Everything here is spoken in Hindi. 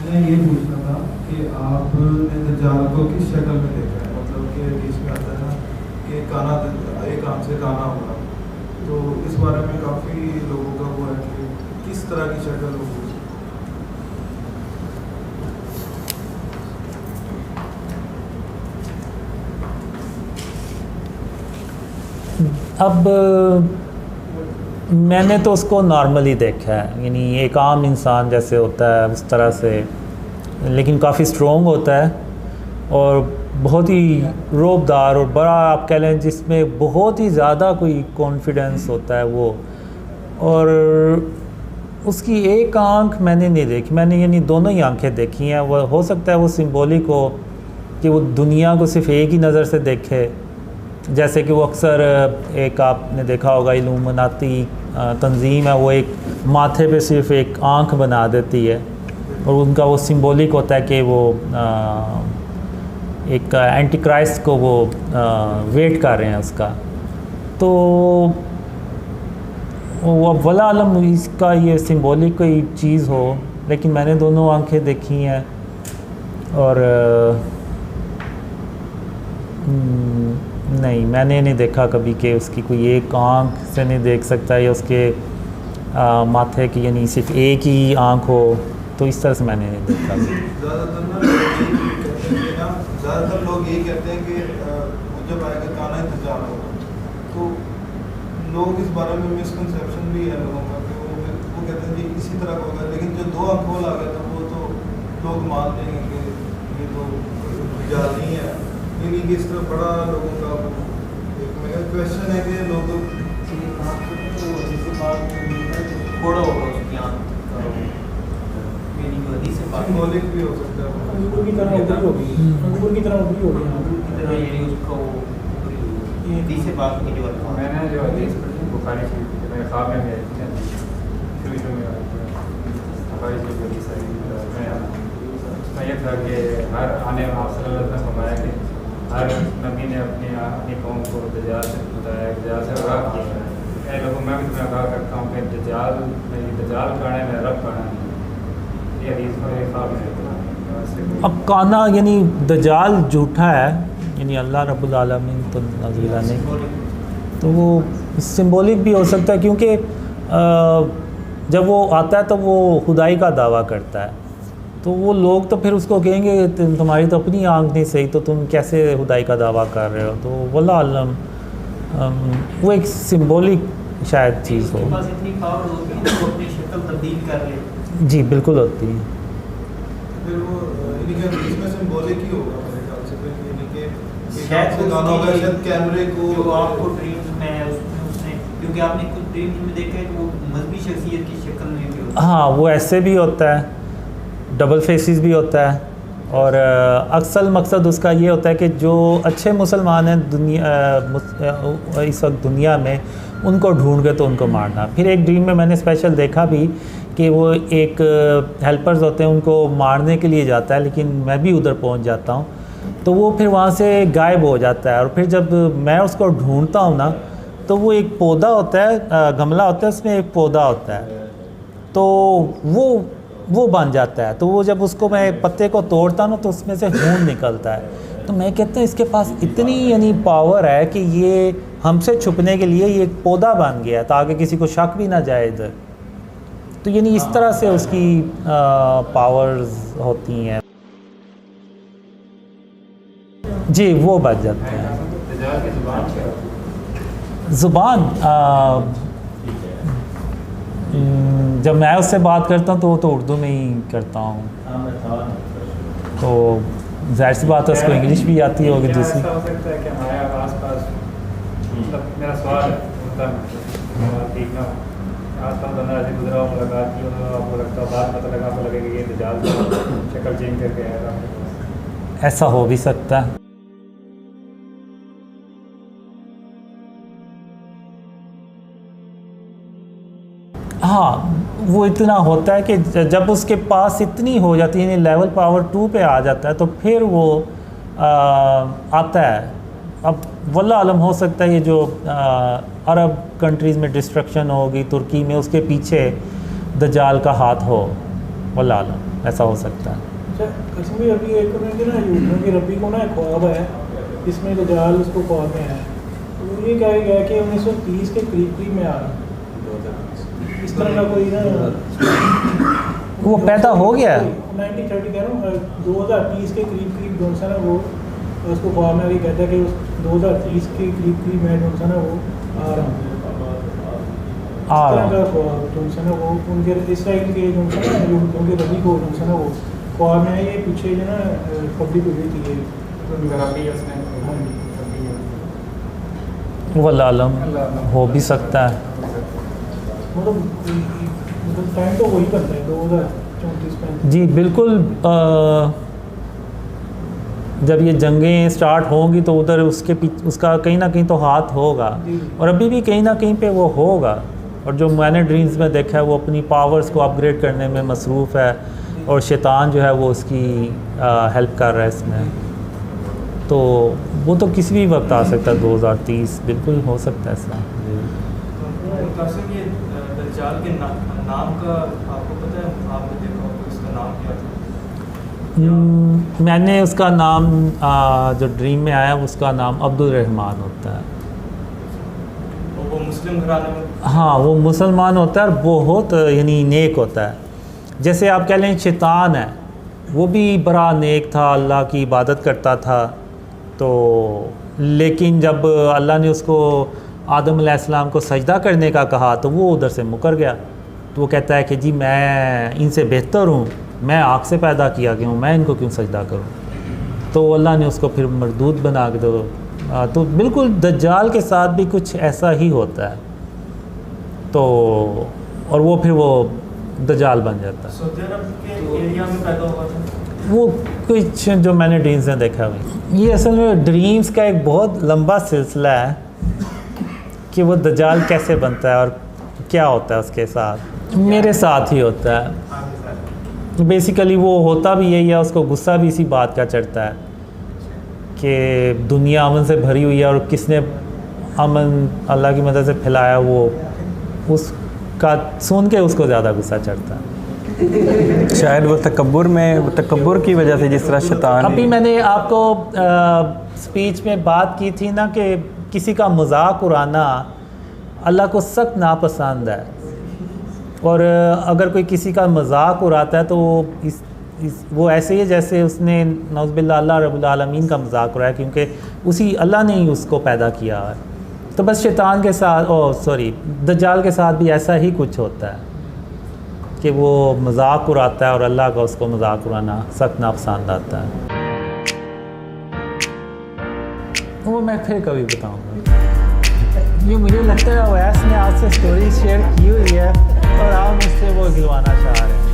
मैं ये पूछना था कि आपने दज्जाल को किस शक्ल में देखा है, मतलब कि हदीस में आता है ना कि काना, एक आंख से काना होगा, तो इस बारे में काफ़ी लोगों का वो है कि किस तरह की शक्ल होगी। अब मैंने तो उसको नॉर्मली देखा है, यानी एक आम इंसान जैसे होता है उस तरह से, लेकिन काफ़ी स्ट्रॉन्ग होता है और बहुत ही रौबदार और बड़ा आप कह लें, जिसमें बहुत ही ज़्यादा कोई कॉन्फिडेंस होता है वो। और उसकी एक आंख मैंने नहीं देखी, मैंने यानी दोनों ही आंखें देखी हैं। वो हो सकता है वो सिंबॉलिक हो कि वो दुनिया को सिर्फ़ एक ही नज़र से देखे, जैसे कि वो अक्सर एक आपने देखा होगा इल्यूमिनाती तंजीम है, वो एक माथे पे सिर्फ एक आंख बना देती है और उनका वो सिंबॉलिक होता है कि वो एक एंटी क्राइस्ट को वो वेट कर रहे हैं उसका। तो वो वला आलम इसका ये सिंबॉलिक कोई चीज़ हो, लेकिन मैंने दोनों आंखें देखी हैं और नहीं, मैंने नहीं देखा कभी कि उसकी कोई एक आंख से नहीं देख सकता या उसके माथे की यानी सिर्फ एक ही आंख हो, तो इस तरह से मैंने नहीं देखा। ज़्यादातर लोग यही कहते हैं कि जब आएगा काना इंतजार होगा, तो लोग इस बारे में मिसकंसेप्शन भी है लोगों का कि वो कहते हैं कि इसी तरह का होगा, लेकिन जो दो आंखों वाला आ गया था वो तो लोग मान लेंगे कि ये तो इंतजार नहीं है। यानी कि इस तरह बड़ा लोगों का एक मेरा क्वेश्चन है कि लोग थोड़ा होगा उसकी आंख सिंबॉलिक भी हो सकता है, अंगूर की तरह उभरी होगी, अंगूर की तरह उभरी होगी, अंगूर की तरह, यानी उसका वो ये तीसरे बात की जो मैंने जो हदीस पढ़ी बुखारी शरीफ की, मेरे ख्वाब में भी शुरू में बुखारी शरीफ की हदीस आई, उसमें यह था कि हर आने आप सल्लल्लाहु अलैहि वसल्लम ने फरमाया कि हर नबी ने अपनी कौम को दज्जाल से बताया, दज्जाल से आगाह किया है। लोगों मैं भी तुम्हें आगाह करता हूँ कि दज्जाल कौन है, मेरा रब कौन है। ये हदीस मेरे ख्वाब में। अब काना यानी दज्जाल झूठा है, यानी अल्लाह रब्बुल आलमीन तो नज़ीला नहीं, तो वो सिंबॉलिक भी हो सकता है, क्योंकि जब वो आता है तो वो खुदाई का दावा करता है, तो वो लोग तो फिर उसको कहेंगे तुम्हारी तो अपनी आंख नहीं सही, तो तुम कैसे खुदाई का दावा कर रहे हो। तो वल्लाह आलम वो एक सिंबॉलिक शायद चीज़ हो। इतनी पावर होती है तो अपनी शक्ल तब्दील कर ले। जी बिल्कुल होती है। फिर वो इसमें सिंबॉलिक ही होगा मेरे ख्याल से, फिर यानी कि शायद से गाना होगा, शायद कैमरे को जो आपको ड्रीम्स में है उसने, क्योंकि आपने कुछ ड्रीम्स में देखा है कि वो मजहबी शख्सियत की शक्ल में भी होता है। हाँ, वो ऐसे भी होता है, डबल फेसिस भी होता है, और अक्सर मकसद उसका ये होता है कि जो अच्छे मुसलमान हैं दुनिया इस वक्त दुनिया में, उनको ढूंढ के तो उनको मारना। फिर एक ड्रीम में मैंने स्पेशल देखा भी कि वो एक हेल्पर्स होते हैं, उनको मारने के लिए जाता है, लेकिन मैं भी उधर पहुंच जाता हूं, तो वो फिर वहाँ से गायब हो जाता है। और फिर जब मैं उसको ढूंढता हूँ ना, तो वो एक पौधा होता है, गमला होता है, उसमें एक पौधा होता है, तो वो बन जाता है। तो वो जब उसको मैं पत्ते को तोड़ता हूँ ना, तो उसमें से खून निकलता है। तो मैं कहता हूँ इसके पास इतनी यानी पावर है कि ये हमसे छुपने के लिए ये एक पौधा बन गया ताकि किसी को शक भी ना जाए इधर। तो यानी इस तरह से उसकी पावर्स होती हैं। जी वो बच जाते हैं। ज़ुबान जब मैं उससे बात करता हूँ तो वो तो उर्दू में ही करता हूँ, तो जाहिर सी बात है उसको इंग्लिश भी आती होगी दूसरी। ऐसा हो सकता है कि हमारे आसपास, मतलब मेरा सवाल है, ठीक ना, आसपास बंदा ऐसे गुजरा हो, मुलाकात की हो, आपको लगता है बात पता लगा, आपको लगेगा कि ये दज्जाल शक्ल चेंज करके आएगा आपके पास। ऐसा हो भी सकता है। हाँ, वो इतना होता है कि जब उसके पास इतनी हो जाती है, यानी लेवल पावर 2 पे आ जाता है, तो फिर वो आता है। अब वल्लाह आलम हो सकता है ये जो अरब कंट्रीज़ में डिस्ट्रक्शन होगी, तुर्की में, उसके पीछे दज्जाल का हाथ हो, वल्लाह आलम। ऐसा हो सकता है। अच्छा इसमें अभी एक उन्होंने ना यूट्यूब की रब्बी को ना एक ख्वाब है जिसमें दज्जाल उसको ख्वाब में है, तो ये कहा गया कि 1930 के करीब में आ रहा है, इस तरह का कोई ना वो पैदा हो गया है 1930 कह रहा हूँ 2030 के करीब जो सा ना वो उसको ख्वाब में भी कहता है कि 2030 के करीब मैं जो सा ना वो आ रहा हूँ, आ रहा हूँ। जो सा ना वो उनके इस साइड के जो सा ना उनके रबी को जो सा ना वो ख्वाब में ये पीछे जो ना पब्लिक हुई थी ये वल्लाह आलम हो भी सकता है। मतलब टाइम तो वही बनता है 2034-35। जी बिल्कुल। जब ये जंगें स्टार्ट होंगी तो उधर उसके उसका कहीं ना कहीं तो हाथ होगा, और अभी भी कहीं ना कहीं पे वो होगा। और जो मैंने ड्रीम्स में देखा है वो अपनी पावर्स को अपग्रेड करने में मसरूफ़ है, और शैतान जो है वो उसकी हेल्प कर रहा है इसमें। तो वो तो किसी भी वक्त आ सकता है, 2030 बिल्कुल हो सकता है ऐसा। कासिम ये दज्जाल के नाम का आपको पता है, आपने देखा हो तो इसका नाम क्या था? मैंने उसका नाम जो ड्रीम में आया उसका नाम अब्दुल रहमान होता है। वो मुस्लिम घराने में? हाँ वो मुसलमान होता है और बहुत यानी नेक होता है। जैसे आप कह लें शैतान है, वो भी बड़ा नेक था, अल्लाह की इबादत करता था। तो लेकिन जब अल्लाह ने उसको आदम अलैहिस्सलाम को सजदा करने का कहा तो वो उधर से मुकर गया। तो वो कहता है कि जी मैं इनसे बेहतर हूँ, मैं आग से पैदा किया गया हूँ, मैं इनको क्यों सजदा करूँ। तो अल्लाह ने उसको फिर मरदूद बना के दो। तो बिल्कुल दज्जाल के साथ भी कुछ ऐसा ही होता है। तो और वो फिर वो दज्जाल बन जाता है। सऊदी अरब के एरिया में पैदा हुआ था वो कुछ जो मैंने ड्रीम्स में देखा हुआ। ये असल में ड्रीम्स का एक बहुत लंबा सिलसिला है कि वो दज्जाल कैसे बनता है और क्या होता है उसके साथ। मेरे साथ ही होता है बेसिकली। वो होता भी यही है, उसको गुस्सा भी इसी बात का चढ़ता है कि दुनिया अमन से भरी हुई है और किसने अमन अल्लाह की मदद से फैलाया, वो उसका सुन के उसको ज़्यादा गुस्सा चढ़ता है। शायद वो तकब्बुर की वजह से, जिस तरह शैतान। अभी मैंने आपको स्पीच में बात की थी ना कि किसी का मजाक उड़ाना अल्लाह को सख्त नापसंद है, और अगर कोई किसी का मजाक उड़ाता है तो वो ऐसे ही है जैसे उसने नौज़ुबिल्लाह अल्लाह रब्बुल आलमीन का मजाक उड़ाया, क्योंकि उसी अल्लाह ने ही उसको पैदा किया है। तो बस शैतान के साथ दज्जाल के साथ भी ऐसा ही कुछ होता है कि वो मजाक उड़ाता है और अल्लाह का उसको मजाक उड़ाना सख्त नापसंद आता है। वो मैं फिर कभी बताऊंगा। ये मुझे लगता है अवैस ने आपसे स्टोरी शेयर की हुई है और आप मुझसे वो गिलवाना चाह रहे हैं।